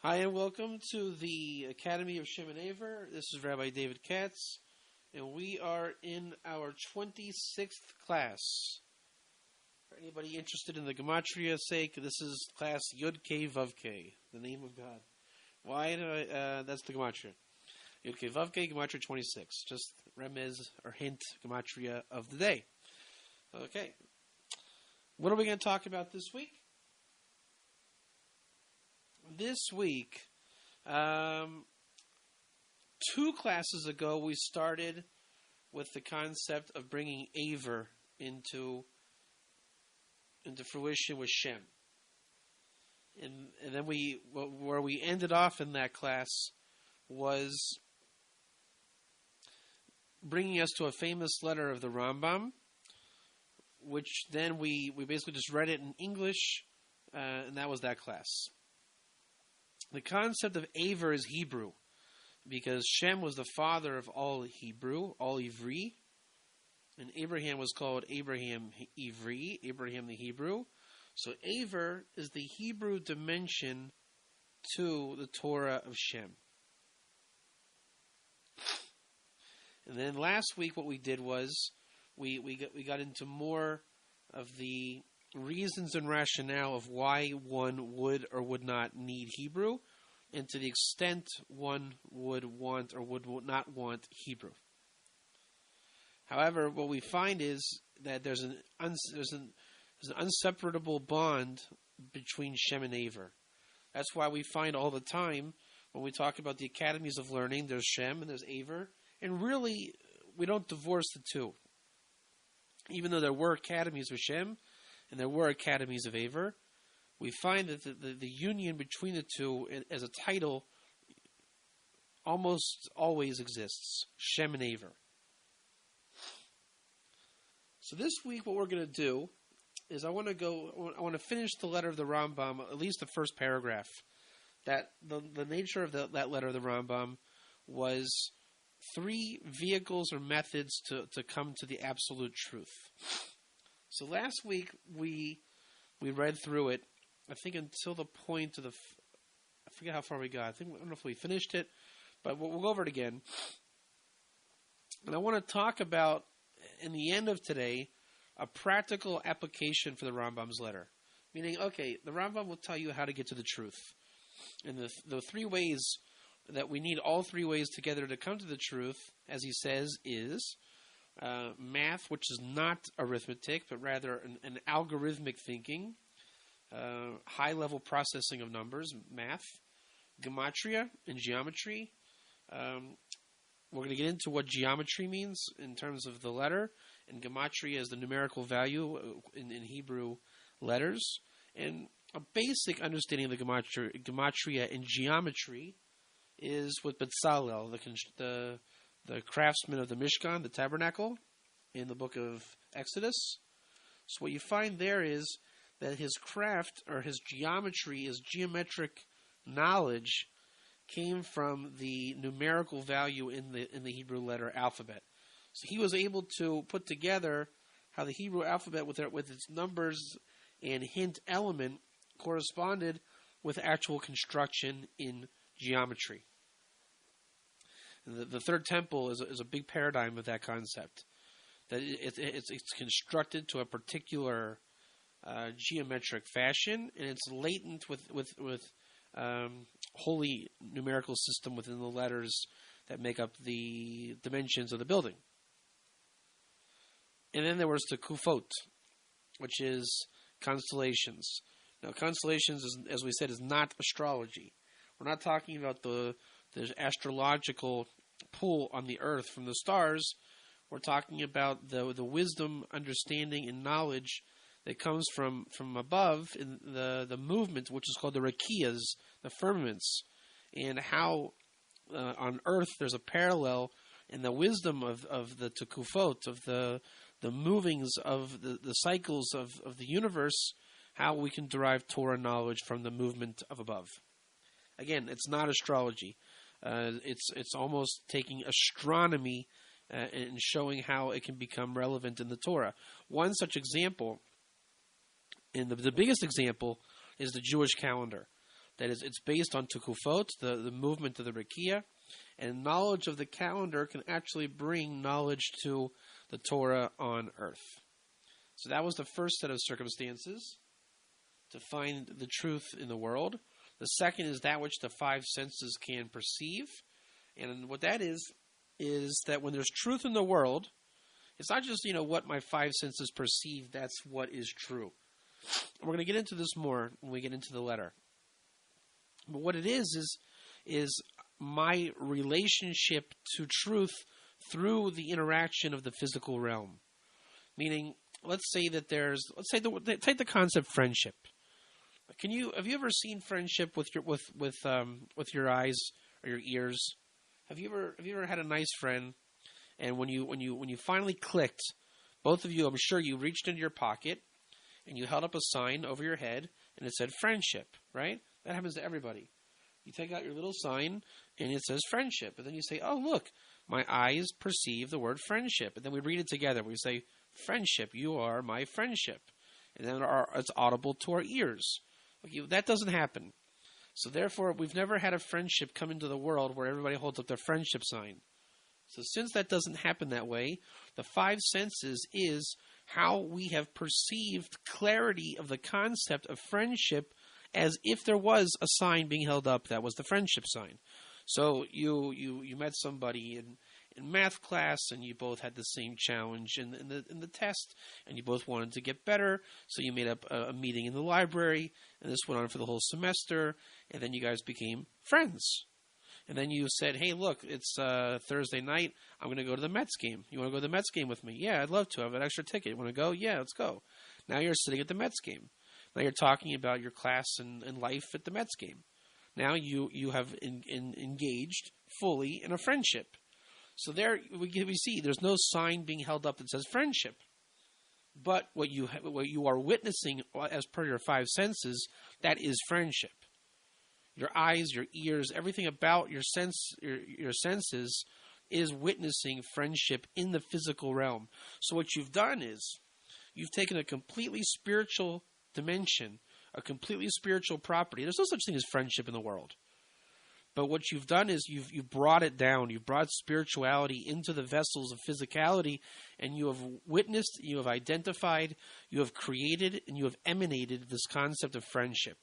Hi and welcome to the Academy of Shem and Aver. This is Rabbi David Katz, and we are in our 26th class. For anybody interested in the Gematria's sake, this is class Yud Kei Vav Kei, the name of God. Why? That's the Gematria. Yud Kei Vav Kei, Gematria 26. Just remez or hint Gematria of the day. Okay. What are we going to talk about this week? This week, 2 classes ago, we started with the concept of bringing Aver into fruition with Shem. And then where we ended off in that class was bringing us to a famous letter of the Rambam, which then we basically just read it in English, and that was that class. The concept of Aver is Hebrew, because Shem was the father of all Hebrew, all Ivri, and Abraham was called Abraham Ivri, Abraham the Hebrew. So Aver is the Hebrew dimension to the Torah of Shem. And then last week what we did was we got into more of the reasons and rationale of why one would or would not need Hebrew, and to the extent one would want or would not want Hebrew. However, what we find is that there's an inseparable bond between Shem and Aver. That's why we find all the time when we talk about the academies of learning, there's Shem and there's Aver, and really we don't divorce the two. Even though there were academies of Shem and there were academies of Aver, we find that the union between the two as a title almost always exists, Shem and Aver. So this week what we're going to do is I want to finish the letter of the Rambam, at least the first paragraph. That the nature of that letter of the Rambam was 3 vehicles or methods to come to the absolute truth. So last week we read through it, I think until the point of I forget how far we got. I don't know if we finished it, but we'll go over it again. And I want to talk about, in the end of today, a practical application for the Rambam's letter. Meaning, okay, the Rambam will tell you how to get to the truth. And the 3 ways that we need, all 3 ways together to come to the truth, as he says, is math, which is not arithmetic, but rather an algorithmic thinking, high-level processing of numbers, math, gematria and geometry. We're going to get into what geometry means in terms of the letter, and gematria is the numerical value in Hebrew letters, and a basic understanding of the gematria and geometry is with Bezalel, the craftsman of the Mishkan, the tabernacle, in the book of Exodus. So what you find there is that his craft, or his geometry, his geometric knowledge, came from the numerical value in the Hebrew letter alphabet. So he was able to put together how the Hebrew alphabet, with its numbers and hint element, corresponded with actual construction in geometry. The third temple is a big paradigm of that concept. That it's constructed to a particular geometric fashion, and it's latent with holy numerical system within the letters that make up the dimensions of the building. And then there was the Kufot, which is constellations. Now, constellations, as we said, is not astrology. We're not talking about the astrological pull on the earth from the stars. We're talking about the wisdom, understanding, and knowledge that comes from above in the movement, which is called the rakiyas, the firmaments, and how on earth there's a parallel in the wisdom of the tekufot, of the movings of the cycles of the universe, how we can derive Torah knowledge from the movement of above. Again, it's not astrology. It's almost taking astronomy and showing how it can become relevant in the Torah. One such example, and the biggest example, is the Jewish calendar. That is, it's based on tukufot, the movement of the Rekiah, and knowledge of the calendar can actually bring knowledge to the Torah on earth. So that was the first set of circumstances to find the truth in the world. The second is that which the five senses can perceive. And what that is that when there's truth in the world, it's not just, what my five senses perceive, that's what is true. We're going to get into this more when we get into the letter. But what it is my relationship to truth through the interaction of the physical realm. Meaning, let's say take the concept friendship. Have you ever seen friendship with your eyes or your ears? Have you ever had a nice friend, and when you finally clicked, both of you, I'm sure you reached into your pocket and you held up a sign over your head and it said friendship, right? That happens to everybody. You take out your little sign and it says friendship, and then you say, "Oh, look, my eyes perceive the word friendship," and then we read it together. We say, "Friendship, you are my friendship," and then it's audible to our ears. Okay, that doesn't happen. So therefore, we've never had a friendship come into the world where everybody holds up their friendship sign. So since that doesn't happen that way, the five senses is how we have perceived clarity of the concept of friendship as if there was a sign being held up that was the friendship sign. So you met somebody in math class, and you both had the same challenge in the test, and you both wanted to get better, so you made up a meeting in the library, and this went on for the whole semester, and then you guys became friends. And then you said, "Hey, look, it's Thursday night. I'm going to go to the Mets game. You want to go to the Mets game with me?" "Yeah, I'd love to. I have an extra ticket. You want to go?" "Yeah, let's go." Now you're sitting at the Mets game. Now you're talking about your class and life at the Mets game. Now you have engaged fully in a friendship. So there we see there's no sign being held up that says friendship. But what you are witnessing as per your five senses, that is friendship. Your eyes, your ears, everything about your senses is witnessing friendship in the physical realm. So what you've done is you've taken a completely spiritual dimension, a completely spiritual property. There's no such thing as friendship in the world. But what you've done is you've brought it down. You've brought spirituality into the vessels of physicality, and you have witnessed, you have identified, you have created, and you have emanated this concept of friendship.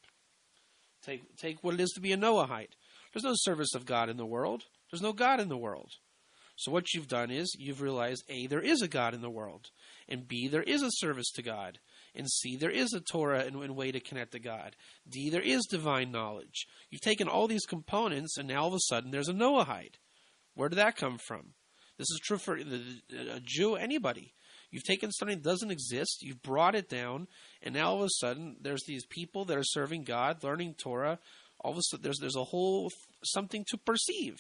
Take what it is to be a Noahide. There's no service of God in the world. There's no God in the world. So what you've done is you've realized, A, there is a God in the world, and B, there is a service to God, and C, there is a Torah and way to connect to God. D, there is divine knowledge. You've taken all these components, and now all of a sudden there's a Noahide. Where did that come from? This is true for a Jew, anybody. You've taken something that doesn't exist, you've brought it down, and now all of a sudden there's these people that are serving God, learning Torah. All of a sudden there's a whole something to perceive.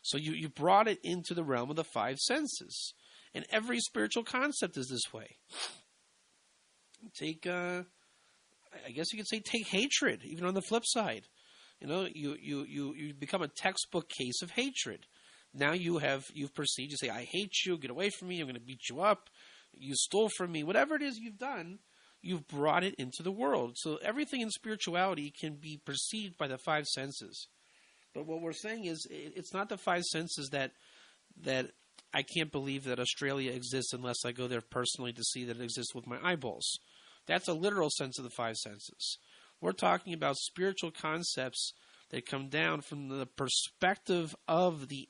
So you brought it into the realm of the five senses. And every spiritual concept is this way. Take, I guess you could say, take hatred, even on the flip side. You become a textbook case of hatred. Now you've perceived, you say, "I hate you, get away from me, I'm going to beat you up, you stole from me," whatever it is you've done, you've brought it into the world. So everything in spirituality can be perceived by the five senses. But what we're saying is, it's not the five senses that I can't believe that Australia exists unless I go there personally to see that it exists with my eyeballs. That's a literal sense of the five senses. We're talking about spiritual concepts that come down from the perspective of the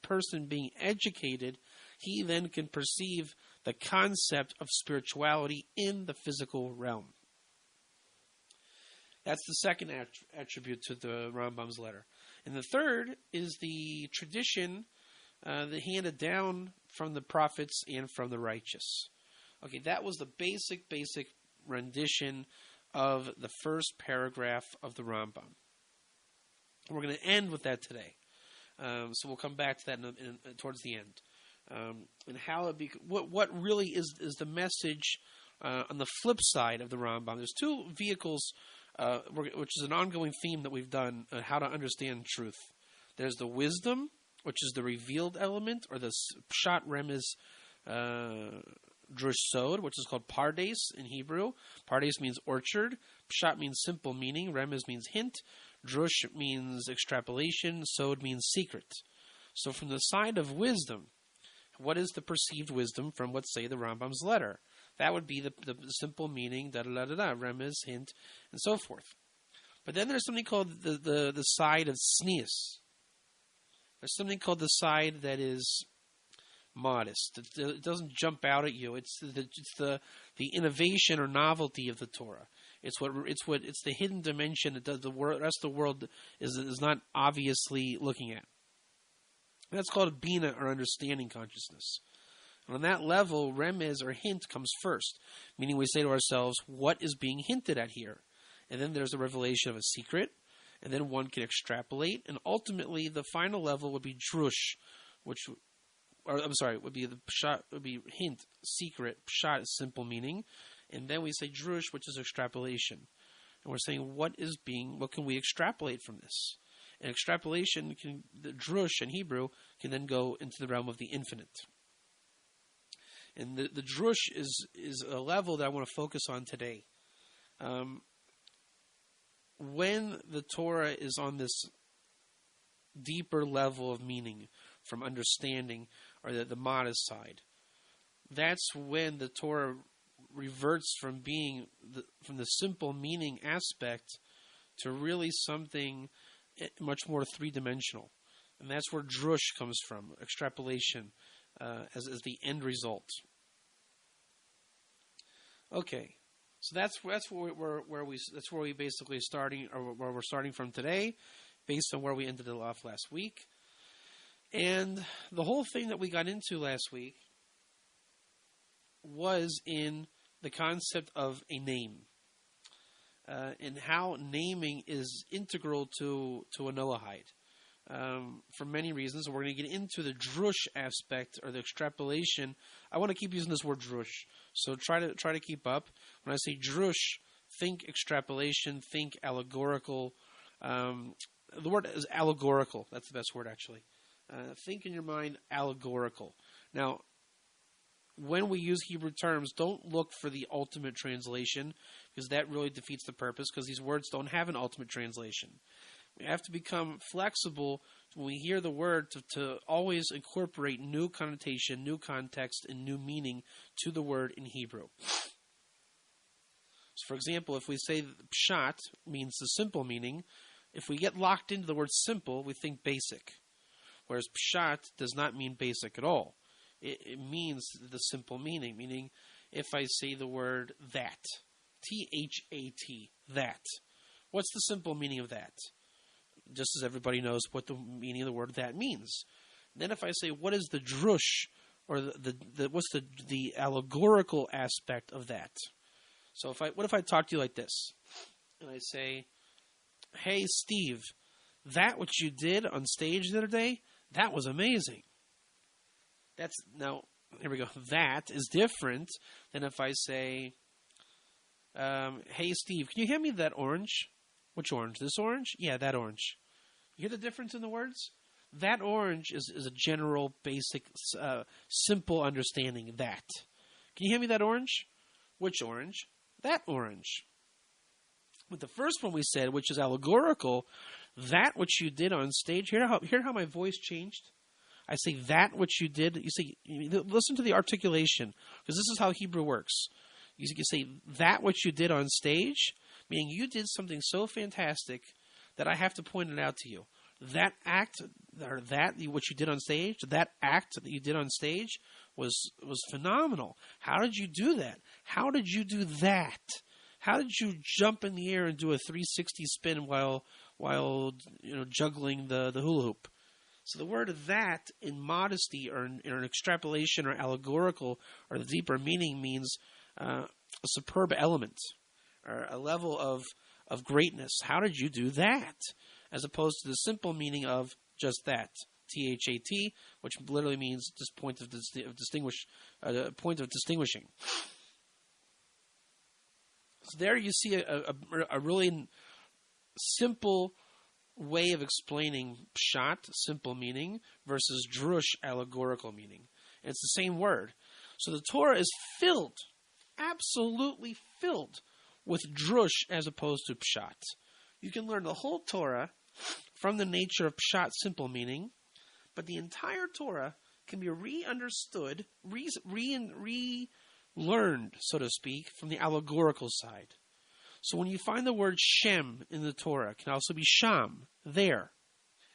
person being educated. He then can perceive the concept of spirituality in the physical realm. That's the second attribute to the Rambam's letter. And the third is the tradition that handed down from the prophets and from the righteous. Okay, that was the basic rendition of the first paragraph of the Rambam. We're going to end with that today. So we'll come back to that towards the end. And how what really is the message on the flip side of the Rambam. There's two vehicles, which is an ongoing theme that we've done on how to understand truth. There's the wisdom, which is the revealed element, or the pshat remez drush sod, which is called pardes in Hebrew. Pardes means orchard. pshat means simple meaning, remez means hint, drush means extrapolation, sod means secret. So from the side of wisdom, what is the perceived wisdom from, let's say, the Rambam's letter? That would be the simple meaning, da-da-da-da-da, remez, hint, and so forth. But then there's something called the side of sneas. There's something called the side that is modest. It doesn't jump out at you. It's the innovation or novelty of the Torah. It's the hidden dimension that the rest of the world is not obviously looking at. That's called a bina, or understanding consciousness. And on that level, remez or hint comes first, meaning we say to ourselves, what is being hinted at here? And then there's a revelation of a secret, and then one can extrapolate, and ultimately the final level would be drush, would be the pshat, would be hint, secret, pshat is simple meaning, and then we say drush, which is extrapolation. And we're saying, what can we extrapolate from this? And extrapolation, the drush in Hebrew, can then go into the realm of the infinite. And the drush is a level that I want to focus on today. When the Torah is on this deeper level of meaning, from understanding, or the modest side, that's when the Torah reverts from from the simple meaning aspect to really something much more three-dimensional. And that's where drush comes from, extrapolation, as the end result. Okay, so that's where we basically starting, or where we're starting from today, based on where we ended it off last week. And the whole thing that we got into last week was in the concept of a name, and how naming is integral to a Noahide. For many reasons. We're going to get into the drush aspect, or the extrapolation. I want to keep using this word drush, so try to keep up. When I say drush, think extrapolation, think allegorical. The word is allegorical. That's the best word, actually. Think in your mind allegorical. Now, when we use Hebrew terms, don't look for the ultimate translation, because that really defeats the purpose, because these words don't have an ultimate translation. We have to become flexible when we hear the word to always incorporate new connotation, new context, and new meaning to the word in Hebrew. So, for example, if we say pshat means the simple meaning, if we get locked into the word simple, we think basic. Whereas pshat does not mean basic at all. It means the simple meaning, meaning if I say the word that, T-H-A-T, that, what's the simple meaning of that? Just as everybody knows what the meaning of the word that means. Then if I say, what is the drush, or what's the allegorical aspect of that? So what if I talk to you like this, and I say, hey Steve, that what you did on stage the other day, that was amazing. Now, here we go. That is different than if I say, hey Steve, can you hand me that orange? Which orange? This orange? Yeah, that orange. You hear the difference in the words? That orange is a general, basic, simple understanding. That. Can you hand me that orange? Which orange? That orange. With the first one we said, which is allegorical, that which you did on stage, hear how my voice changed? I say that which you did. You say, listen to the articulation, because this is how Hebrew works. You say that which you did on stage, meaning you did something so fantastic that I have to point it out to you. That act, or that what you did on stage, that act that you did on stage was phenomenal. How did you do that? How did you do that? How did you jump in the air and do a 360 spin while juggling the hula hoop? So the word that in modesty, or in an extrapolation, or allegorical, or the deeper meaning, means a superb element, or a level of greatness. How did you do that? As opposed to the simple meaning of just that, T-H-A-T, which literally means just point of distinguishing. So there you see a really simple way of explaining pshat, simple meaning, versus drush, allegorical meaning. And it's the same word. So the Torah is filled, absolutely filled, with drush as opposed to pshat. You can learn the whole Torah from the nature of pshat, simple meaning, but the entire Torah can be re-understood, relearned, so to speak, from the allegorical side. So when you find the word Shem in the Torah, it can also be Sham, there.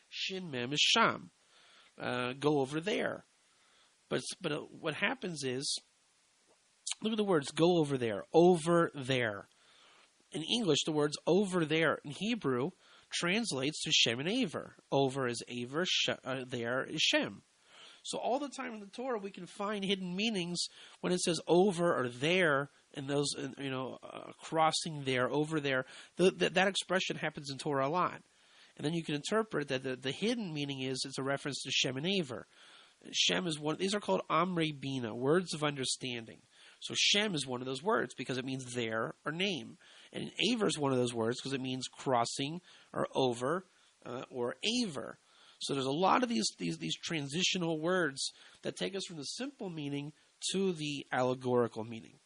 Shin Mem is Sham. Go over there. But what happens is, look at the words, go over there, over there. In English, the words over there in Hebrew translates to Shem and Aver. Over is Aver, there is Shem. So all the time in the Torah, we can find hidden meanings when it says over or there, and those, crossing there, over there. That expression happens in Torah a lot. And then you can interpret that the hidden meaning is it's a reference to Shem and Aver. Shem is one. These are called Amrei Bina, words of understanding. So Shem is one of those words because it means there or name. And Aver is one of those words because it means crossing or over or Aver. So there's a lot of these transitional words that take us from the simple meaning to the allegorical meaning.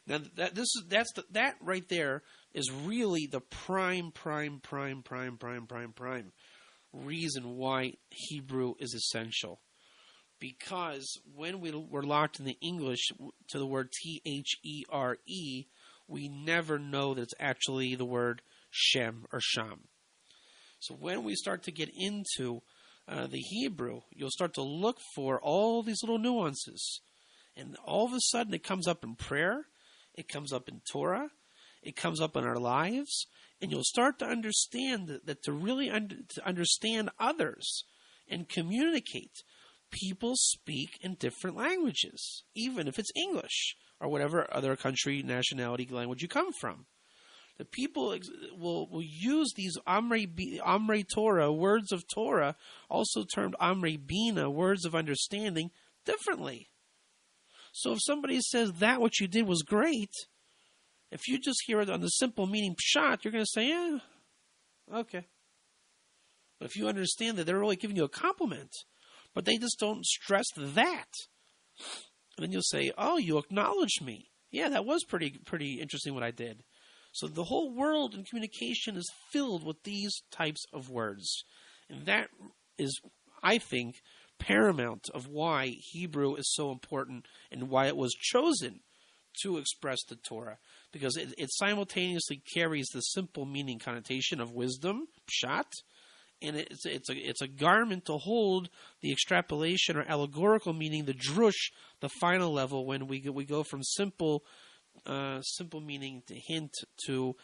Now that right there is really the prime reason why Hebrew is essential. Because when we're locked in the English to the word T-H-E-R-E, we never know that it's actually the word Shem or Sham. So when we start to get into the Hebrew, you'll start to look for all these little nuances. And all of a sudden it comes up in prayer, it comes up in Torah, it comes up in our lives, and you'll start to understand that to really to understand others and communicate, people speak in different languages, even if it's English or whatever other country, nationality, language you come from. The people will use these Amrei Torah, words of Torah, also termed Amrei Bina, words of understanding, differently. So if somebody says that what you did was great, if you just hear it on the simple meaning pshat, you're going to say, yeah, okay. But if you understand that they're really giving you a compliment, but they just don't stress that, and then you'll say, oh, you acknowledged me. Yeah, that was pretty interesting what I did. So the whole world in communication is filled with these types of words. And that is, I think, paramount of why Hebrew is so important and why it was chosen to express the Torah. Because it simultaneously carries the simple meaning connotation of wisdom, pshat, and it's a garment to hold the extrapolation or allegorical meaning, the drush, the final level, when we go from simple meaning to hint to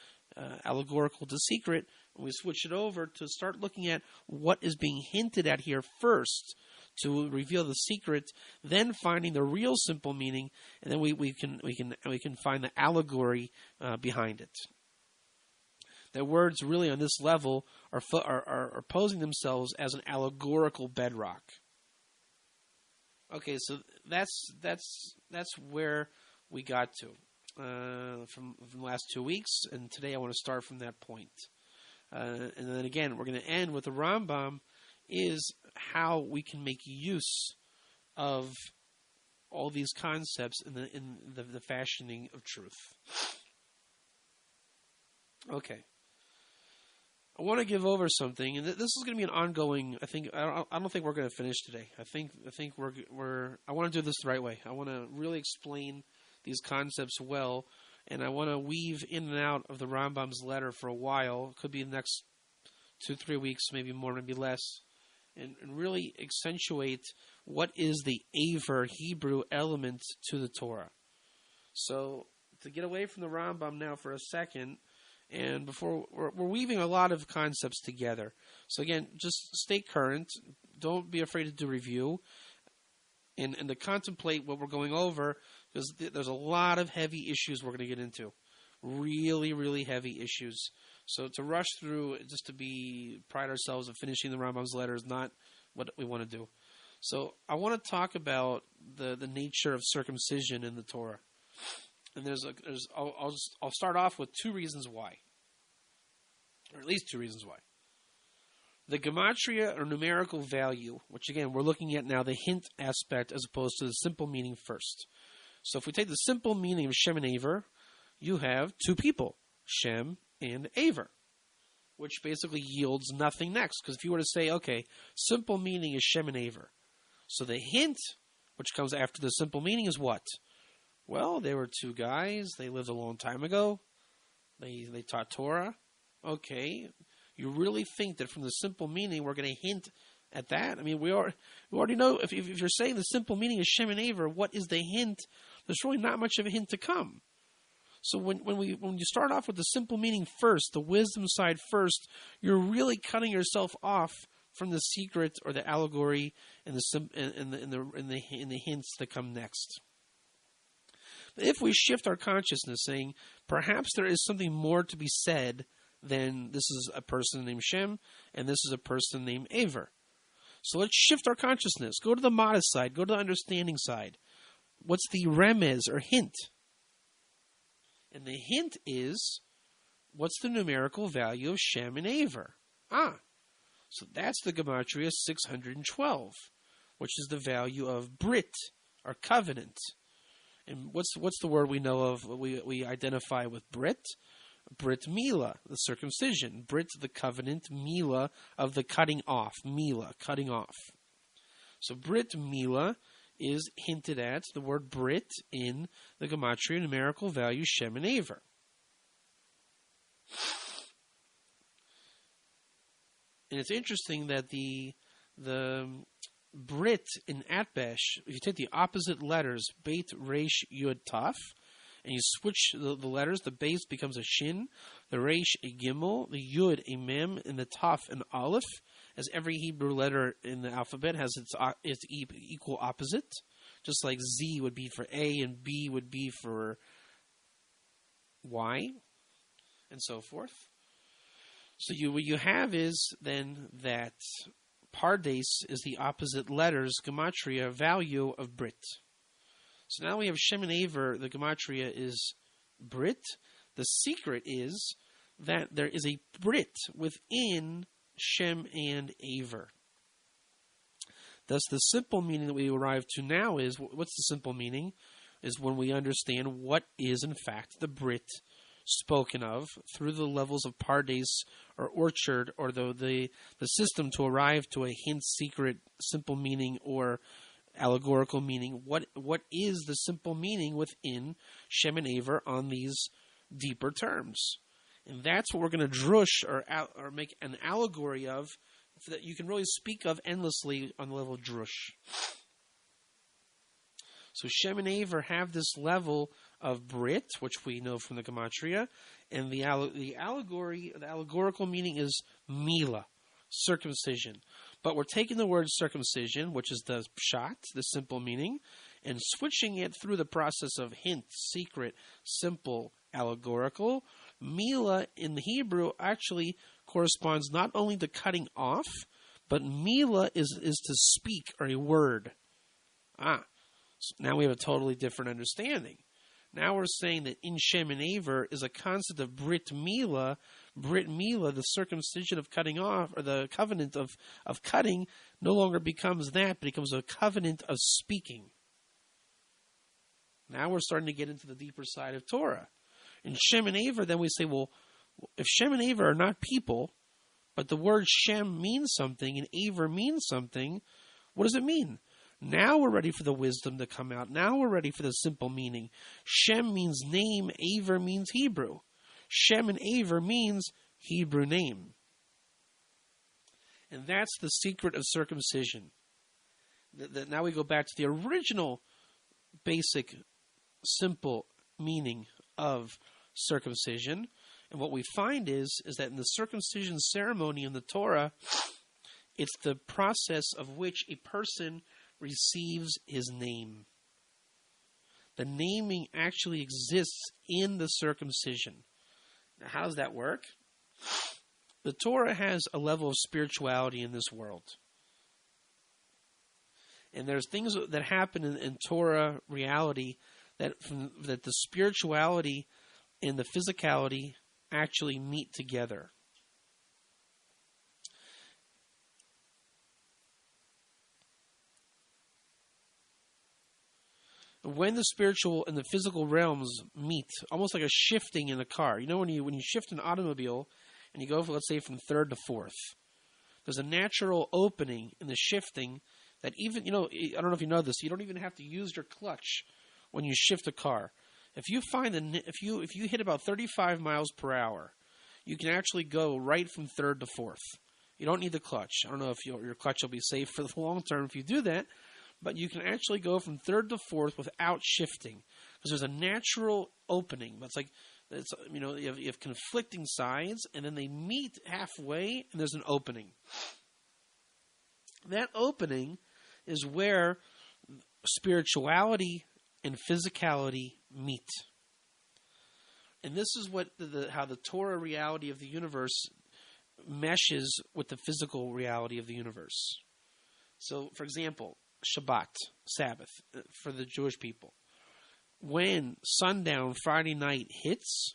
allegorical to secret, and we switch it over to start looking at what is being hinted at here first to reveal the secret, then finding the real simple meaning, and then we can find the allegory behind it. The words really on this level are posing themselves as an allegorical bedrock. Okay, so that's where we got to. From the last 2 weeks, and today I want to start from that point. And then again, we're going to end with the Rambam is how we can make use of all these concepts in the fashioning of truth. Okay. I want to give over something, and this is going to be an ongoing. I don't think we're going to finish today. I think I want to do this the right way. I want to really explain these concepts well, and I want to weave in and out of the Rambam's letter for a while. It could be the next 2-3 weeks, maybe more, maybe less, and really accentuate what is the Aver Hebrew element to the Torah. So to get away from the Rambam now for a second, and before we're weaving a lot of concepts together. So again, just stay current. Don't be afraid to do review, and to contemplate what we're going over, because there's a lot of heavy issues we're going to get into. Really, really heavy issues. So to rush through, just to pride ourselves of finishing the Rambam's letter is not what we want to do. So I want to talk about the nature of circumcision in the Torah. And I'll start off with 2 reasons why. Or at least 2 reasons why. The gematria or numerical value, which again we're looking at now the hint aspect as opposed to the simple meaning first. So if we take the simple meaning of Shem and Aver, you have two people, Shem and Aver, which basically yields nothing next. Because if you were to say, okay, simple meaning is Shem and Aver, so the hint, which comes after the simple meaning, is what? Well, they were two guys. They lived a long time ago. They taught Torah. Okay, you really think that from the simple meaning we're going to hint at that? I mean, we already know if you're saying the simple meaning is Shem and Aver, what is the hint? There's really not much of a hint to come. So when you start off with the simple meaning first, the wisdom side first, you're really cutting yourself off from the secret or the allegory and the hints that come next. But if we shift our consciousness, saying perhaps there is something more to be said than this is a person named Shem and this is a person named Aver. So let's shift our consciousness. Go to the modest side. Go to the understanding side. What's the remez or hint? And the hint is, what's the numerical value of Shem and Aver? So that's the gematria 612, which is the value of Brit, or covenant. And what's the word we know of, we identify with Brit? Brit Mila, the circumcision. Brit, the covenant. Mila, of the cutting off. Mila, cutting off. So Brit Mila is hinted at, the word Brit, in the gematria numerical value Shem and Aver. And it's interesting that the Brit in Atbesh, if you take the opposite letters, Beit, Resh, Yud, Taf, and you switch the letters, the Beit becomes a Shin, the Resh a Gimel, the Yud a Mem, and the Taf an Aleph, as every Hebrew letter in the alphabet has its equal opposite, just like Z would be for A and B would be for Y, and so forth. So what you have is then that Pardes is the opposite letters gematria value of Brit. So now we have Shem and Aver, the gematria is Brit. The secret is that there is a Brit within Shem and Aver. Thus the simple meaning that we arrive to now is, what's the simple meaning? Is when we understand what is in fact the Brit spoken of through the levels of Pardes or orchard, or the system to arrive to a hint, secret, simple meaning, or allegorical meaning. What is the simple meaning within Shem and Aver on these deeper terms? And that's what we're going to drush or make an allegory of, that you can really speak of endlessly on the level of drush. So Shem and Aver have this level of Brit, which we know from the gematria, and the allegorical meaning is Mila, circumcision. But we're taking the word circumcision, which is the pshat, the simple meaning, and switching it through the process of hint, secret, simple, allegorical. Mila in the Hebrew actually corresponds not only to cutting off, but Mila is to speak, or a word. So now we have a totally different understanding. Now we're saying that in Shem and Aver is a concept of Brit Mila, the circumcision of cutting off, or the covenant of cutting, no longer becomes that, but becomes a covenant of speaking. Now we're starting to get into the deeper side of Torah. In Shem and Aver, then we say, well, if Shem and Aver are not people, but the word Shem means something and Aver means something, what does it mean? Now we're ready for the wisdom to come out. Now we're ready for the simple meaning. Shem means name, Aver means Hebrew. Shem and Aver means Hebrew name. And that's the secret of circumcision. Now we go back to the original basic, simple meaning of circumcision. And what we find is that in the circumcision ceremony in the Torah, it's the process of which a person receives his name. The naming actually exists in the circumcision. Now, how does that work? The Torah has a level of spirituality in this world. And there's things that happen in Torah reality that the spirituality and the physicality actually meet together. when the spiritual and the physical realms meet, almost like a shifting in a car. You know, when you shift an automobile and you go, let's say, from third to fourth, there's a natural opening in the shifting that even, I don't know if you know this, you don't even have to use your clutch when you shift a car. If you if you hit about 35 miles per hour, you can actually go right from third to fourth. You don't need the clutch. I don't know if your clutch will be safe for the long term if you do that, but you can actually go from third to fourth without shifting because there's a natural opening. But you have conflicting sides, and then they meet halfway, and there's an opening. That opening is where spirituality and physicality meet. And this is what how the Torah reality of the universe meshes with the physical reality of the universe. So, for example, Shabbat, Sabbath, for the Jewish people. When sundown Friday night hits,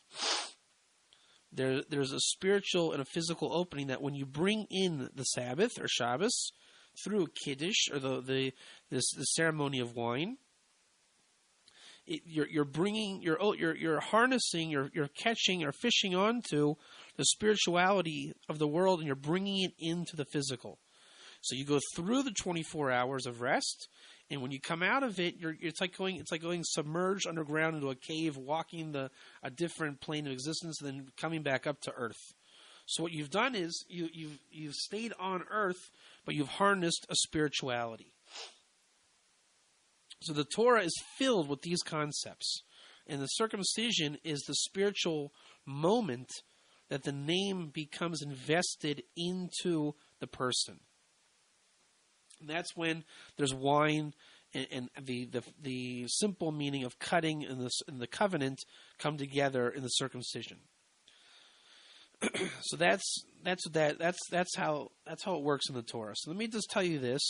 there's a spiritual and a physical opening that when you bring in the Sabbath or Shabbos through Kiddush or the ceremony of wine, you're harnessing, you're catching or fishing onto the spirituality of the world, and you're bringing it into the physical. So you go through the 24 hours of rest, and when you come out of it, it's like going submerged underground into a cave, walking a different plane of existence, and then coming back up to earth. So what you've done is you've stayed on earth, but you've harnessed a spirituality. So the Torah is filled with these concepts, and the circumcision is the spiritual moment that the name becomes invested into the person. And that's when there's wine and the simple meaning of cutting and the covenant come together in the circumcision. So that's how it works in the Torah. So let me just tell you this,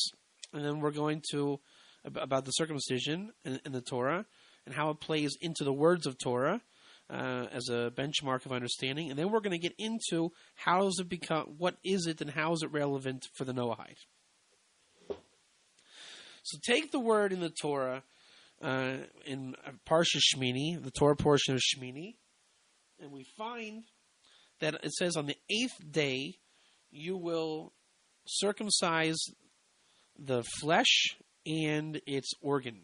and then we're going to about the circumcision in the Torah and how it plays into the words of Torah as a benchmark of understanding, and then we're going to get into how does it become, what is it, and how is it relevant for the Noahide. So take the word in the Torah in Parsha Shmini, the Torah portion of Shmini, and we find that it says on the 8th day you will circumcise the flesh and its organ.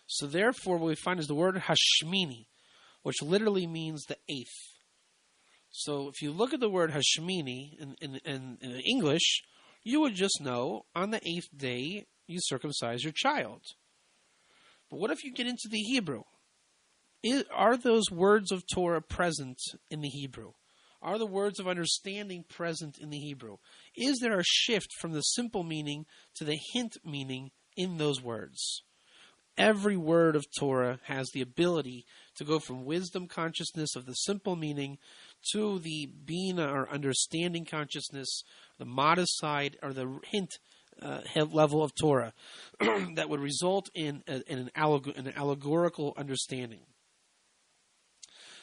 So therefore what we find is the word Hashmini, which literally means the 8th. So if you look at the word Hashmini in English, you would just know on the 8th day you circumcise your child. But what if you get into the Hebrew? Are those words of Torah present in the Hebrew? Are the words of understanding present in the Hebrew? Is there a shift from the simple meaning to the hint meaning in those words? Every word of Torah has the ability to go from wisdom consciousness of the simple meaning to the bina or understanding consciousness, the modest side or the hint level of Torah that would result in an allegorical understanding.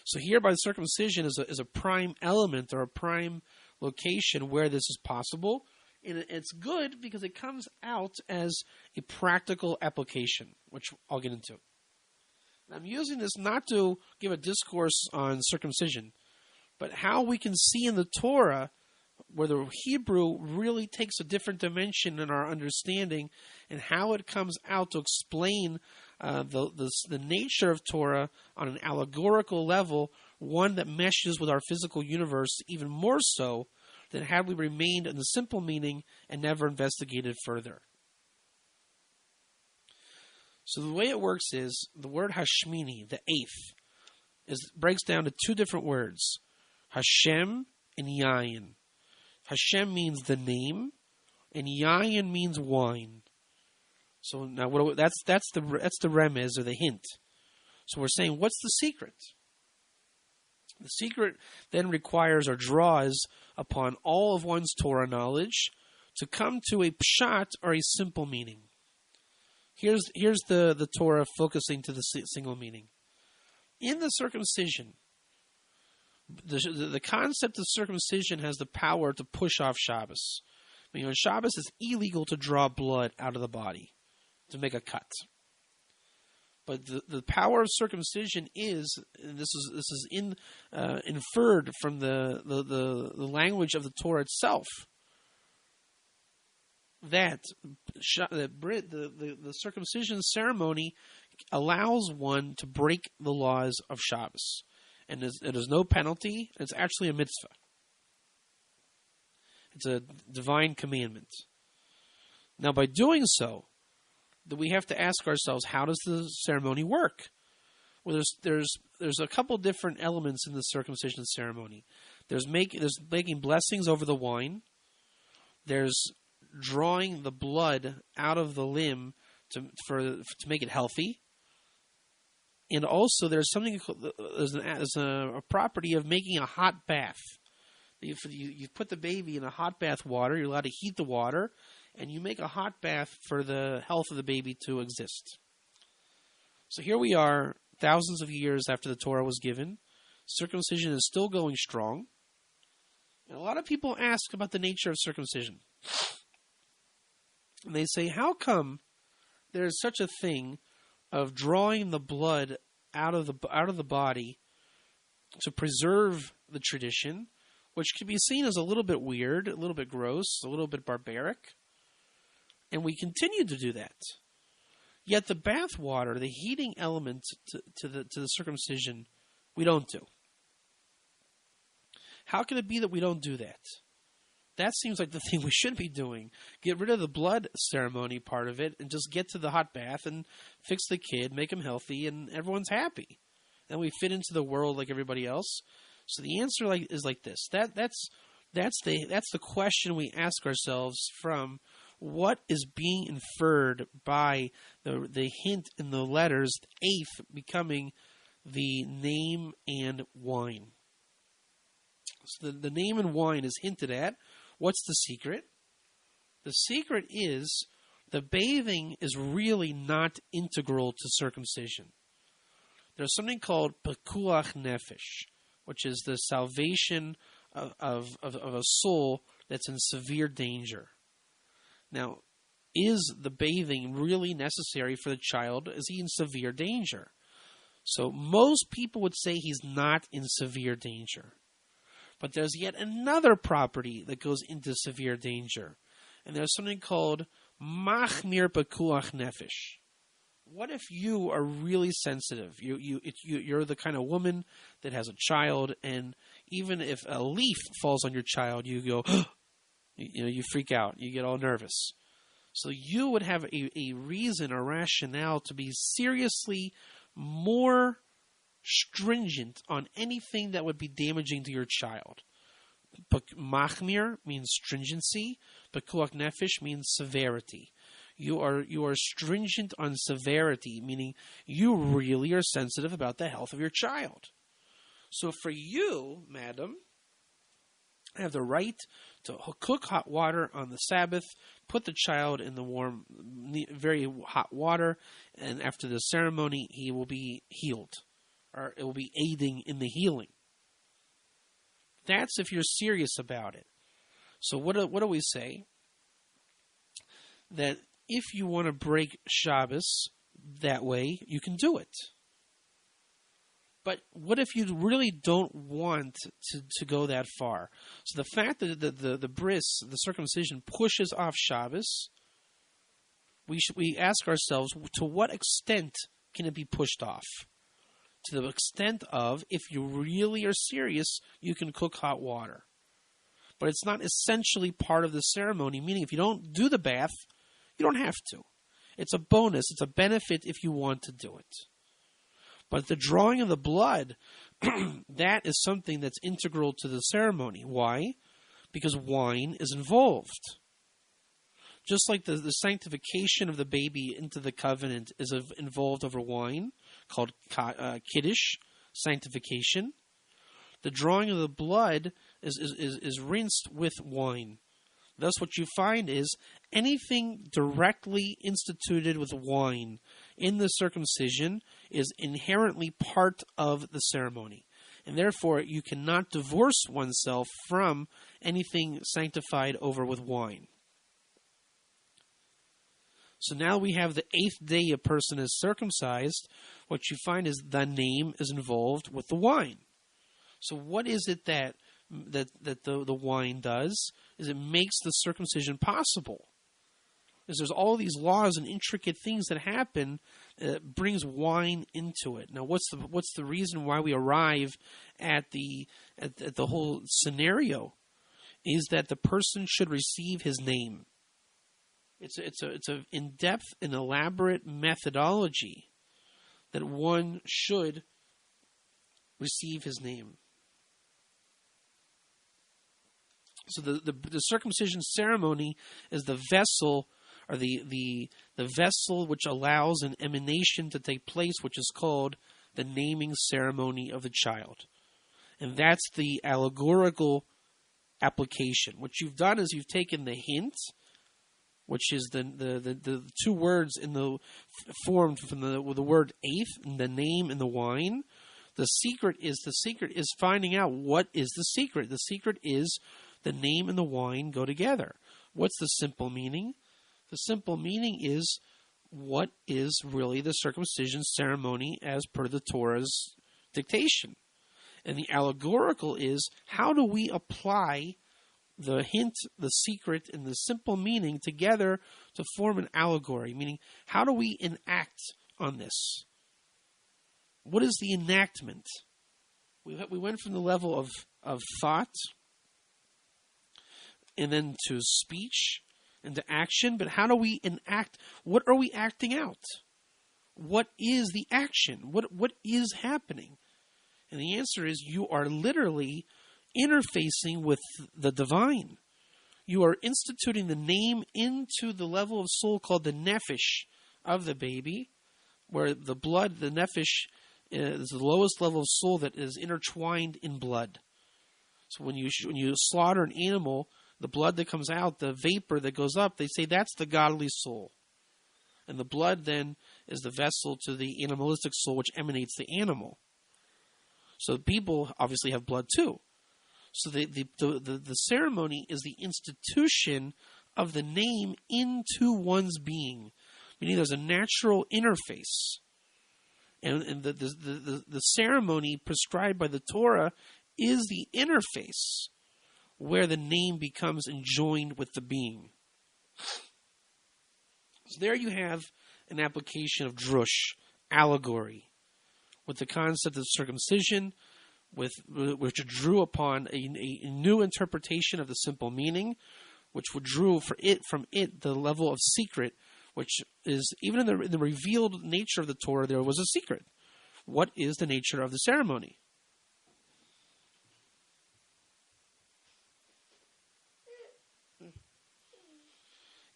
So here by the circumcision is a prime element or a prime location where this is possible. And it's good because it comes out as a practical application, which I'll get into. I'm using this not to give a discourse on circumcision, but how we can see in the Torah where the Hebrew really takes a different dimension in our understanding and how it comes out to explain the nature of Torah on an allegorical level, one that meshes with our physical universe even more so than had we remained in the simple meaning and never investigated further. So the way it works is the word Hashmini, the 8th, breaks down to two different words, Hashem and Yayin. Hashem means the name, and Yayin means wine. So now that's the remez or the hint. So we're saying, what's the secret? The secret then requires or draws upon all of one's Torah knowledge to come to a pshat or a simple meaning. Here's the Torah focusing to the single meaning. In the circumcision, the concept of circumcision has the power to push off Shabbos. I mean, on Shabbos, it's illegal to draw blood out of the body. to make a cut. But the power of circumcision is, and this is inferred from the language of the Torah itself, that the circumcision ceremony allows one to break the laws of Shabbos. And it is no penalty. It's actually a mitzvah. It's a divine commandment. Now, by doing so, we have to ask ourselves, how does the ceremony work? Well, there's a couple different elements in the circumcision ceremony. There's making blessings over the wine. There's drawing the blood out of the limb to make it healthy. And also, there's a property of making a hot bath. You put the baby in a hot bath water. You're allowed to heat the water, and you make a hot bath for the health of the baby to exist. So here we are, thousands of years after the Torah was given. Circumcision is still going strong. And a lot of people ask about the nature of circumcision. And they say, how come there's such a thing of drawing the blood out of the body to preserve the tradition, which can be seen as a little bit weird, a little bit gross, a little bit barbaric, and we continue to do that. Yet the bath water, the heating element to the circumcision, we don't do. How can it be that we don't do that? That seems like the thing we should be doing. Get rid of the blood ceremony part of it and just get to the hot bath and fix the kid, make him healthy, and everyone's happy. And we fit into the world like everybody else. So the answer is like this. That's the question we ask ourselves from what is being inferred by the hint in the letters, the eighth becoming the name and wine. So the name and wine is hinted at. What's the secret? The secret is the bathing is really not integral to circumcision. There's something called pekuach nefesh, which is the salvation of a soul that's in severe danger. Now, is the bathing really necessary for the child? Is he in severe danger? So most people would say he's not in severe danger. But there's yet another property that goes into severe danger. And there's something called machmir pekuach nefesh. What if you are really sensitive? You're the kind of woman that has a child, and even if a leaf falls on your child, you go, you freak out. You get all nervous. So you would have a reason, a rationale to be seriously more stringent on anything that would be damaging to your child. Machmir means stringency. Pekuach nefesh means severity. You are stringent on severity, meaning you really are sensitive about the health of your child. So for you, madam, I have the right to cook hot water on the Sabbath, put the child in the warm, very hot water, and after the ceremony, he will be healed. Or it will be aiding in the healing. That's if you're serious about it. So what do we say? That if you want to break Shabbos that way, you can do it. But what if you really don't want to go that far? So the fact that the bris, the circumcision, pushes off Shabbos, we ask ourselves, to what extent can it be pushed off? To the extent of, if you really are serious, you can cook hot water. But it's not essentially part of the ceremony, meaning if you don't do the bath, you don't have to. It's a bonus. It's a benefit if you want to do it. But the drawing of the blood, that is something that's integral to the ceremony. Why? Because wine is involved. Just like the sanctification of the baby into the covenant is involved over wine, called kiddush, sanctification. The drawing of the blood is rinsed with wine. Thus what you find is anything directly instituted with wine in the circumcision is inherently part of the ceremony. And therefore you cannot divorce oneself from anything sanctified over with wine. So now we have the 8th day a person is circumcised. What you find is the name is involved with the wine. So what is it that the wine does? Is it makes the circumcision possible. Is there's all these laws and intricate things that happen that brings wine into it. Now what's the reason why we arrive at the whole scenario is that the person should receive his name. It's a in-depth and elaborate methodology that one should receive his name. So the circumcision ceremony is the vessel, or the vessel which allows an emanation to take place, which is called the naming ceremony of the child. And that's the allegorical application. What you've done is you've taken the hint, which is the two words formed from the word eighth, the name and the wine. The secret is finding out what is the secret. The secret is the name and the wine go together. What's the simple meaning? The simple meaning is what is really the circumcision ceremony as per the Torah's dictation. And the allegorical is how do we apply the hint, the secret, and the simple meaning together to form an allegory, meaning how do we enact on this? What is the enactment? We went from the level of thought and then to speech and to action, but how do we enact? What are we acting out? What is the action? What is happening? And the answer is you are literally interfacing with the divine. You are instituting the name into the level of soul called the nefesh of the baby, where the blood, the nefesh, is the lowest level of soul that is intertwined in blood. So when you slaughter an animal, the blood that comes out, the vapor that goes up, they say that's the godly soul. And the blood then is the vessel to the animalistic soul, which emanates the animal. So people obviously have blood too. So the ceremony is the institution of the name into one's being, meaning there's a natural interface. And the ceremony prescribed by the Torah is the interface where the name becomes enjoined with the being. So there you have an application of drush, allegory, with the concept of circumcision, which drew upon a new interpretation of the simple meaning, which drew from it the level of secret, which is, even in the revealed nature of the Torah, there was a secret. What is the nature of the ceremony?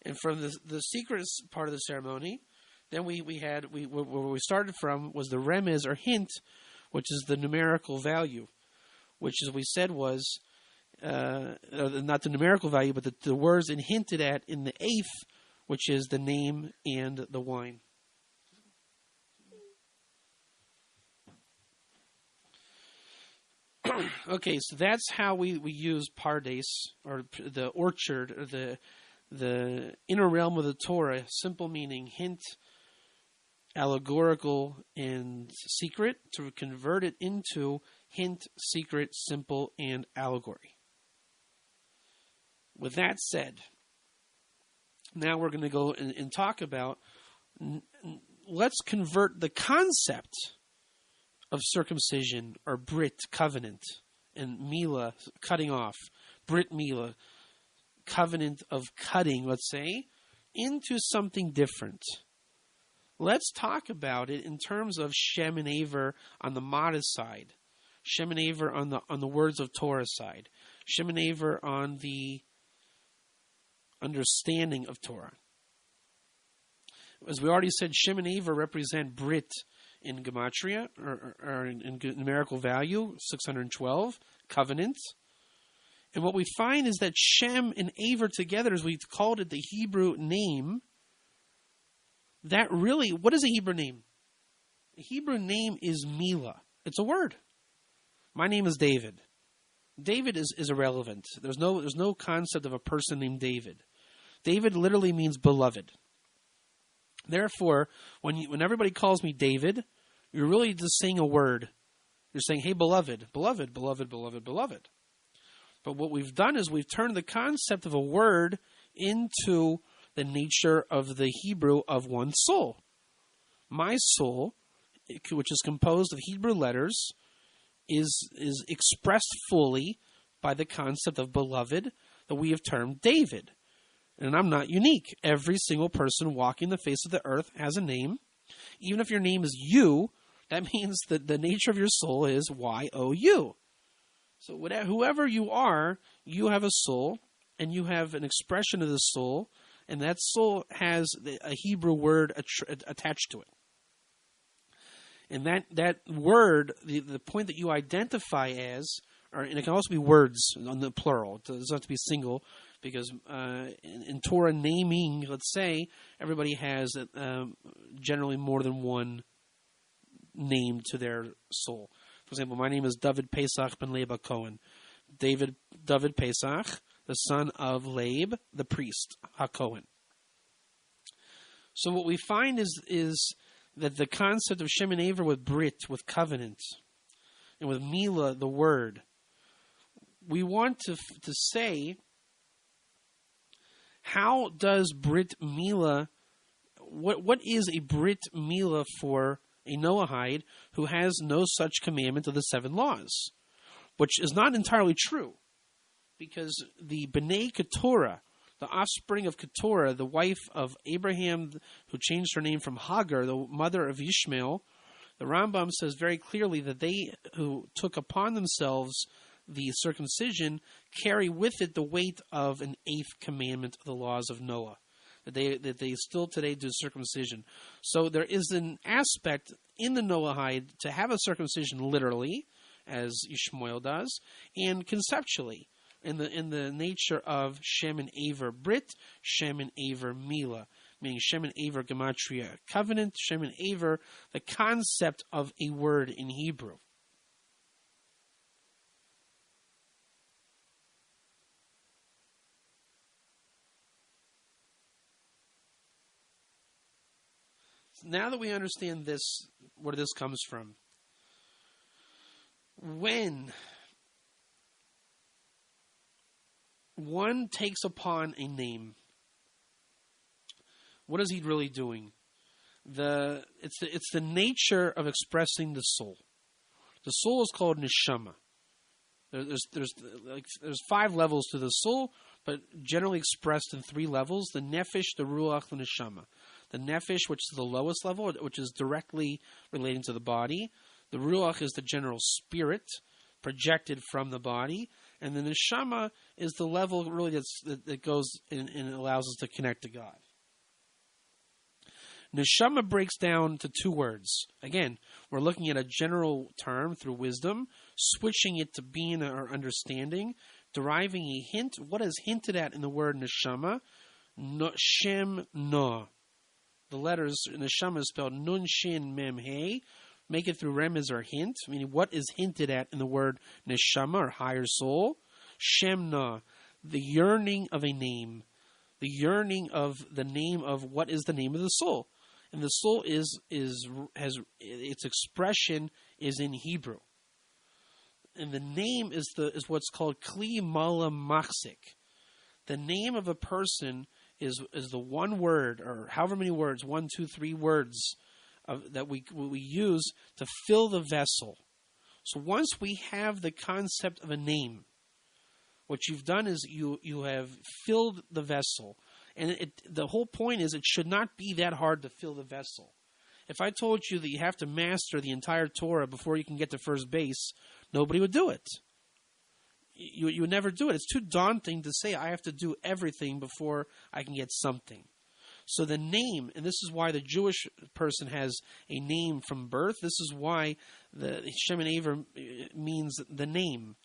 And from the secret part of the ceremony, then where we started from was the remez or hint, which is the numerical value, which, as we said, was not the numerical value, but the words hinted at in the eighth, which is the name and the wine. Okay, so that's how we use pardes, or the orchard, or the inner realm of the Torah, simple meaning, hint, allegorical, and secret, to convert it into hint, secret, simple, and allegory. With that said, now we're going to go and talk about, let's convert the concept of circumcision, or Brit, covenant, and Milah, cutting off, Brit Milah, covenant of cutting, let's say, into something different. Let's talk about it in terms of Shem and Aver on the modest side, Shem and Aver on the words of Torah side, Shem and Aver on the understanding of Torah. As we already said, Shem and Aver represent Brit in Gematria, or in numerical value, 612, covenant. And what we find is that Shem and Aver together, as we've called it, the Hebrew name, that really, what is a Hebrew name? A Hebrew name is Milah. It's a word. My name is David. David is irrelevant. There's no concept of a person named David. David literally means beloved. Therefore, when everybody calls me David, you're really just saying a word. You're saying, hey, beloved, beloved, beloved, beloved, beloved. But what we've done is we've turned the concept of a word into the nature of the Hebrew of one soul. My soul, which is composed of Hebrew letters, is expressed fully by the concept of beloved that we have termed David. And I'm not unique. Every single person walking the face of the earth has a name. Even if your name is you, that means that the nature of your soul is Y-O-U. So whoever you are, you have a soul, and you have an expression of the soul, and that soul has a Hebrew word attached to it. And that word, the point that you identify as, and it can also be words on the plural. It doesn't have to be single, because in Torah naming, let's say, everybody has generally more than one name to their soul. For example, my name is David Pesach ben Leib HaKohen. David Pesach, the son of Leib, the priest, HaKohen. So what we find is that the concept of Shem and Aver with Brit, with covenant, and with Mila, the word, we want to say, how does Brit Mila, what is a Brit Mila for a Noahide who has no such commandment of the 7 laws? Which is not entirely true, because the B'nai Keturah, the offspring of Keturah, the wife of Abraham, who changed her name from Hagar, the mother of Ishmael, the Rambam says very clearly that they who took upon themselves the circumcision carry with it the weight of an 8th commandment of the laws of Noah, that they still today do circumcision. So there is an aspect in the Noahide to have a circumcision literally, as Ishmael does, and conceptually, in the nature of Shem and Aver Brit, Shem and Aver Mila, meaning Shem and Aver Gematria covenant, Shem and Aver, the concept of a word in Hebrew. Now that we understand this, where this comes from, when one takes upon a name, what is he really doing? It's the nature of expressing the soul. The soul is called neshama. There's 5 levels to the soul, but generally expressed in 3 levels: the nefesh, the ruach, the neshama. The nefesh, which is the lowest level, which is directly relating to the body. The ruach is the general spirit projected from the body. And the neshama is the level really that goes and allows us to connect to God. Neshama breaks down to 2 words. Again, we're looking at a general term through wisdom, switching it to being or understanding, deriving a hint. What is hinted at in the word neshama? Shem no. The letters neshama is spelled nun shin mem hey. Make it through remez or hint, meaning what is hinted at in the word neshama or higher soul. Shem na, the yearning of a name, the yearning of the name of what is the name of the soul, and the soul has its expression is in Hebrew, and the name is what's called kli mala machzik. The name of a person is the one word, or however many words, 1, 2, 3 words that we use to fill the vessel. So once we have the concept of a name, what you've done is you have filled the vessel. And the whole point is it should not be that hard to fill the vessel. If I told you that you have to master the entire Torah before you can get to first base, nobody would do it. You would never do it. It's too daunting to say I have to do everything before I can get something. So the name, and this is why the Jewish person has a name from birth. This is why the Shem and Aver means the name.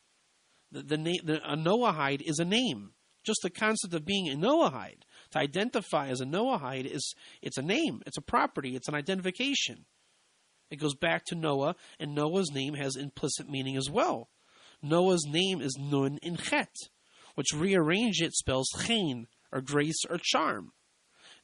A Noahide is a name. Just the concept of being a Noahide, to identify as a Noahide, it's a name, it's a property, it's an identification. It goes back to Noah, and Noah's name has implicit meaning as well. Noah's name is Nun in Chet, which rearrange it spells Chen, or grace or charm.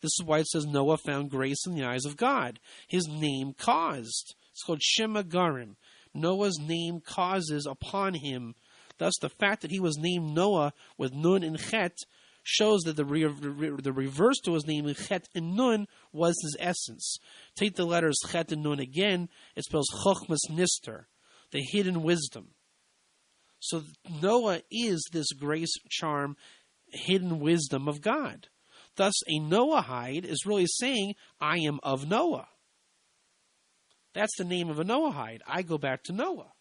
This is why it says Noah found grace in the eyes of God. His name caused. It's called Shem Garim. Noah's name causes upon him. Thus, the fact that he was named Noah with Nun and Chet shows that the reverse to his name, Chet and Nun, was his essence. Take the letters Chet and Nun again, it spells Chochmas Nister, the hidden wisdom. So Noah is this grace, charm, hidden wisdom of God. Thus, a Noahide is really saying, I am of Noah. That's the name of a Noahide. I go back to Noah.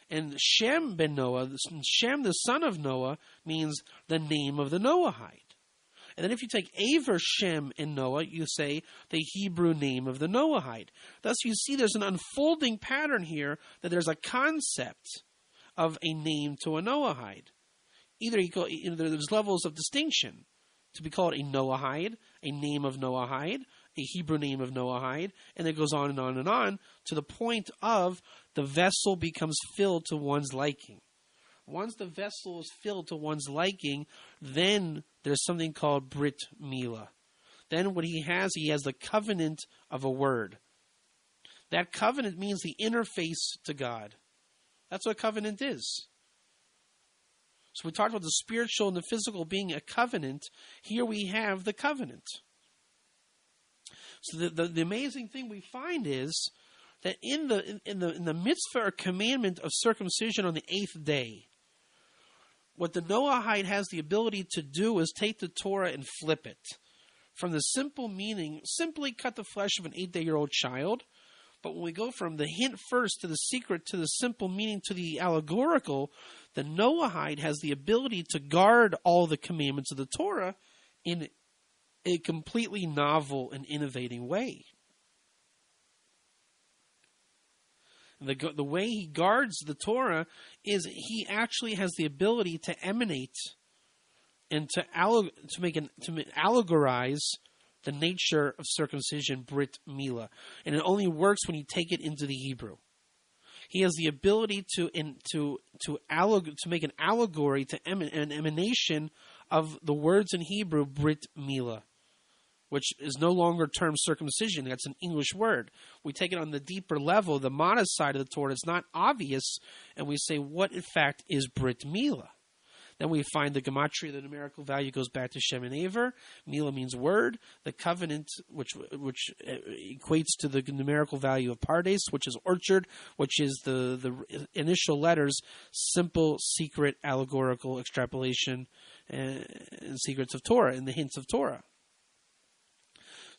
And Shem ben Noah, Shem the son of Noah, means the name of the Noahide. And then if you take Aver, Shem, and Noah, you say the Hebrew name of the Noahide. Thus you see there's an unfolding pattern here that there's a concept of a name to a Noahide. Either there's levels of distinction to be called a Noahide, a name of Noahide, a Hebrew name of Noahide, and it goes on and on and on to the point of the vessel becomes filled to one's liking. Once the vessel is filled to one's liking, then there's something called Brit Milah. Then what he has the covenant of a word. That covenant means the interface to God. That's what a covenant is. So we talked about the spiritual and the physical being a covenant. Here we have the covenant. So the amazing thing we find is that in the mitzvah or commandment of circumcision on the 8th day, what the Noahide has the ability to do is take the Torah and flip it. From the simple meaning, simply cut the flesh of an 8-day-old child. But when we go from the hint first to the secret to the simple meaning to the allegorical, the Noahide has the ability to guard all the commandments of the Torah in a completely novel and innovating way. The way he guards the Torah is he actually has the ability to emanate and to allegorize the nature of circumcision, Brit Milah. And it only works when you take it into the Hebrew. He has the ability to make an allegory, an emanation of the words in Hebrew, Brit Milah, which is no longer termed circumcision. That's an English word. We take it on the deeper level, the modest side of the Torah. It's not obvious, and we say, what in fact is Brit Milah? Then we find the gematria, the numerical value goes back to Shem and Aver. Milah means word. The covenant, which equates to the numerical value of Pardes, which is orchard, which is the initial letters, simple, secret, allegorical extrapolation, and secrets of Torah, and the hints of Torah.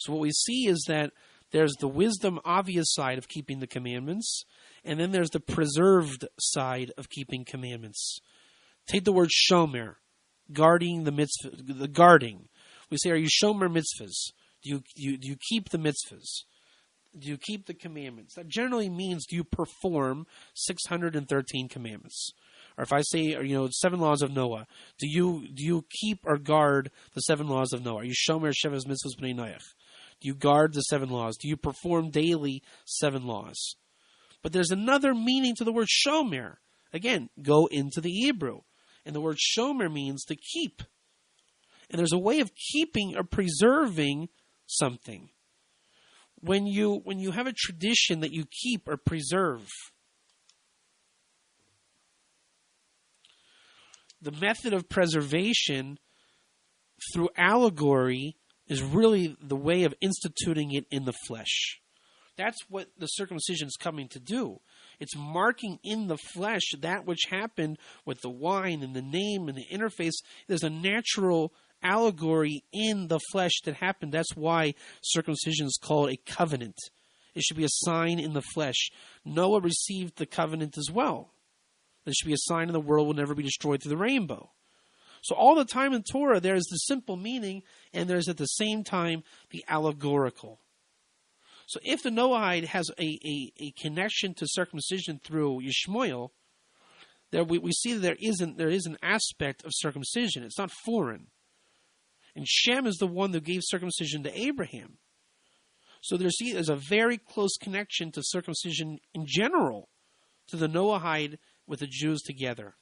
So what we see is that there's the wisdom, obvious side of keeping the commandments, and then there's the preserved side of keeping commandments. Take the word shomer, guarding the mitzvah, the guarding. We say, are you shomer mitzvahs? Do you keep the mitzvahs? Do you keep the commandments? That generally means, do you perform 613 commandments? Or if I say, 7 laws of Noah, do you keep or guard the 7 laws of Noah? Are you shomer shevas mitzvahs b'nei Noach? Do you guard the 7 laws? Do you perform daily 7 laws? But there's another meaning to the word shomer. Again, go into the Hebrew. And the word shomer means to keep. And there's a way of keeping or preserving something. When you have a tradition that you keep or preserve, the method of preservation through allegory is really the way of instituting it in the flesh. That's what the circumcision is coming to do. It's marking in the flesh that which happened with the wine and the name and the interface. There's a natural allegory in the flesh that happened. That's why circumcision is called a covenant. It should be a sign in the flesh. Noah received the covenant as well. There should be a sign in the world will never be destroyed through the rainbow. So all the time in Torah, there is the simple meaning, and there's at the same time the allegorical. So if the Noahide has a connection to circumcision through Yishmael, there we see that there is an aspect of circumcision. It's not foreign. And Shem is the one who gave circumcision to Abraham. So there's a very close connection to circumcision in general, to the Noahide with the Jews together,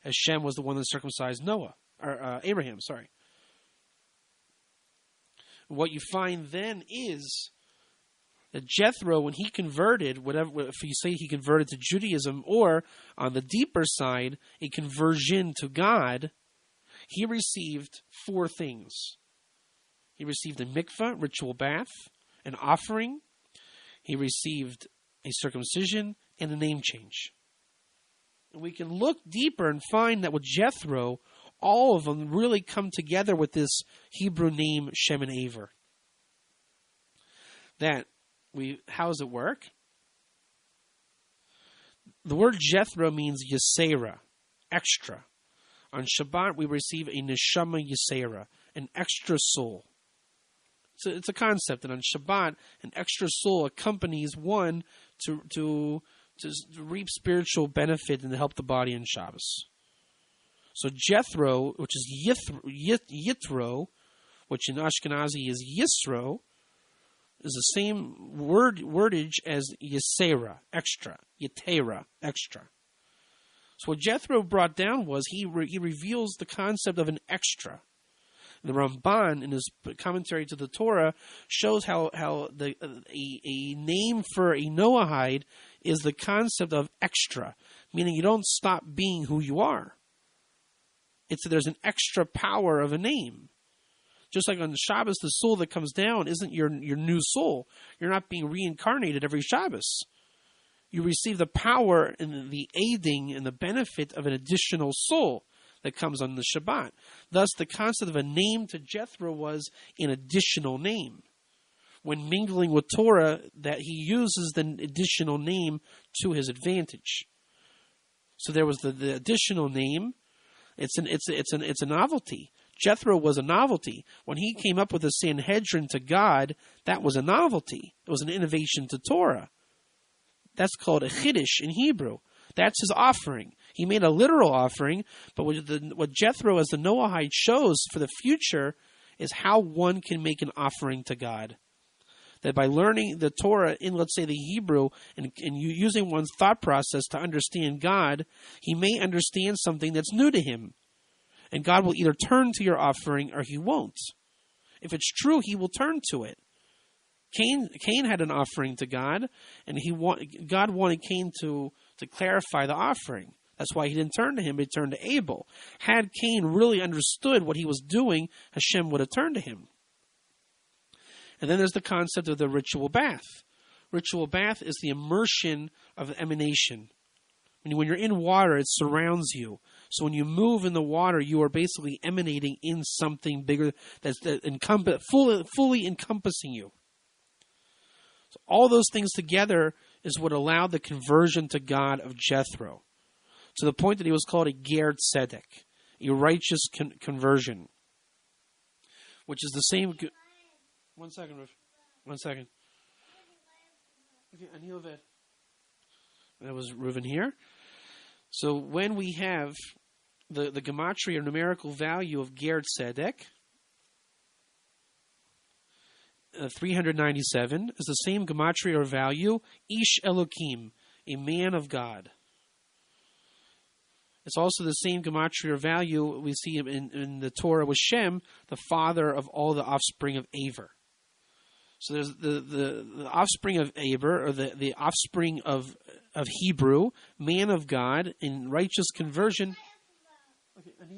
as Shem was the one that circumcised Abraham. What you find then is that Jethro, when he converted, whatever, if you say he converted to Judaism, or on the deeper side, a conversion to God, he received 4 things. He received a mikvah, ritual bath, an offering. He received a circumcision and a name change. And we can look deeper and find that with Jethro, all of them really come together with this Hebrew name Shem and Aver. How does it work? The word Jethro means Yisera, extra. On Shabbat, we receive a neshama Yisera, an extra soul. So it's a concept, and on Shabbat, an extra soul accompanies one to reap spiritual benefit and to help the body on Shabbos. So Jethro, which is Yitro, which in Ashkenazi is Yisro, is the same wordage as Yisera, extra, Yitera, extra. So what Jethro brought down was he reveals the concept of an extra. The Ramban, in his commentary to the Torah, shows how a name for a Noahide is the concept of extra, meaning you don't stop being who you are. There's an extra power of a name. Just like on Shabbos, the soul that comes down isn't your new soul. You're not being reincarnated every Shabbos. You receive the power and the aiding and the benefit of an additional soul that comes on the Shabbat. Thus, the concept of a name to Jethro was an additional name. When mingling with Torah, that he uses the additional name to his advantage. So there was the additional name. It's a novelty. Jethro was a novelty. When he came up with the Sanhedrin to God, that was a novelty. It was an innovation to Torah. That's called a chiddush in Hebrew. That's his offering. He made a literal offering, but what Jethro as the Noahide shows for the future is how one can make an offering to God. That by learning the Torah in, let's say, the Hebrew, and using one's thought process to understand God, he may understand something that's new to him. And God will either turn to your offering or he won't. If it's true, he will turn to it. Cain had an offering to God, and God wanted Cain to clarify the offering. That's why he didn't turn to him, but he turned to Abel. Had Cain really understood what he was doing, Hashem would have turned to him. And then there's the concept of the ritual bath. Ritual bath is the immersion of emanation. When you're in water, it surrounds you. So when you move in the water, you are basically emanating in something bigger that's fully encompassing you. So all those things together is what allowed the conversion to God of Jethro, to the point that he was called a Ger Tzedek, a righteous conversion, which is the same. One second, Ruth. 1 second. Okay, Ani Oved. That was Reuven here. So when we have the gematria or numerical value of Ger Tzedek, 397 is the same gematria or value, Ish Elokim, a man of God. It's also the same gematria or value we see in the Torah with Shem, the father of all the offspring of Aver. So there's the offspring of Aver, or the offspring of Hebrew, man of God, in righteous conversion. Okay, and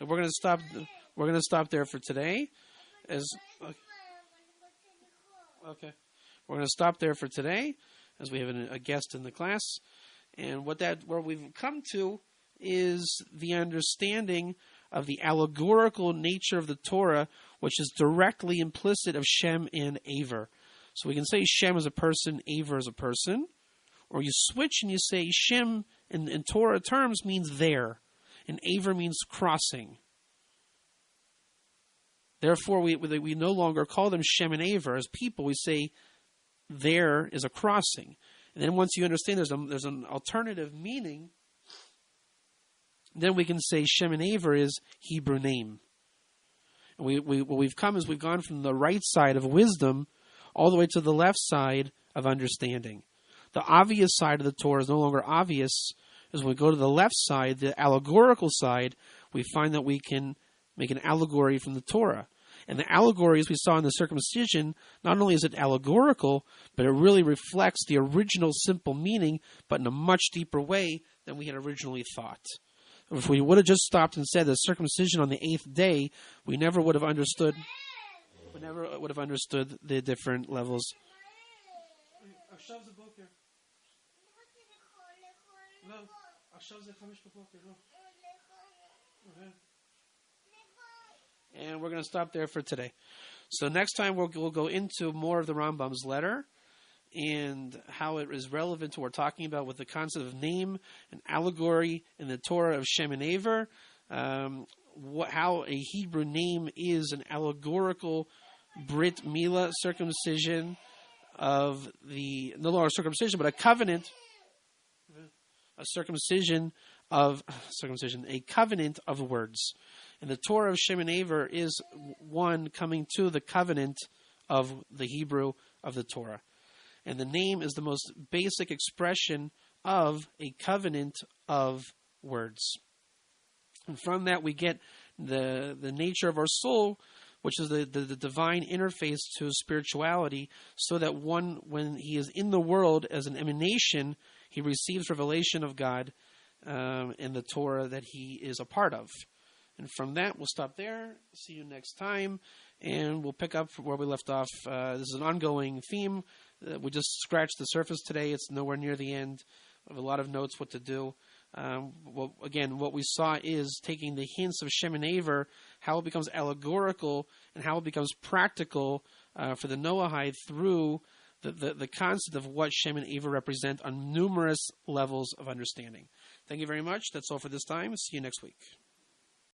we're going to stop. We're going to stop there for today. Okay, we're going to stop there for today, as we have a guest in the class, and where we've come to is the understanding of the allegorical nature of the Torah, which is directly implicit of Shem and Aver. So we can say Shem is a person, Aver is a person, or you switch and you say Shem in Torah terms means there, and Aver means crossing. Therefore, we no longer call them Shem and Aver. As people, we say there is a crossing. And then once you understand there's an alternative meaning, then we can say Shem and Aver is Hebrew name. And what we've come is we've gone from the right side of wisdom all the way to the left side of understanding. The obvious side of the Torah is no longer obvious. As when we go to the left side, the allegorical side, we find that we can make an allegory from the Torah. And the allegories we saw in the circumcision, not only is it allegorical, but it really reflects the original simple meaning, but in a much deeper way than we had originally thought. If we would have just stopped and said the circumcision on the 8th day, we never would have understood. We never would have understood the different levels. And we're going to stop there for today. So next time we'll go into more of the Rambam's letter and how it is relevant to what we're talking about with the concept of name and allegory in the Torah of Shem and Aver, how a Hebrew name is an allegorical Brit Milah circumcision of the, no longer circumcision, but a covenant, a covenant of words. And the Torah of Shem and Aver is one coming to the covenant of the Hebrew of the Torah. And the name is the most basic expression of a covenant of words. And from that we get the nature of our soul, which is the divine interface to spirituality, so that one, when he is in the world as an emanation, he receives revelation of God in the Torah that he is a part of. And from that, we'll stop there. See you next time. And we'll pick up where we left off. This is an ongoing theme. We just scratched the surface today. It's nowhere near the end. We have a lot of notes what to do. What we saw is taking the hints of Shem and Aver, how it becomes allegorical and how it becomes practical for the Noahide through the concept of what Shem and Aver represent on numerous levels of understanding. Thank you very much. That's all for this time. See you next week.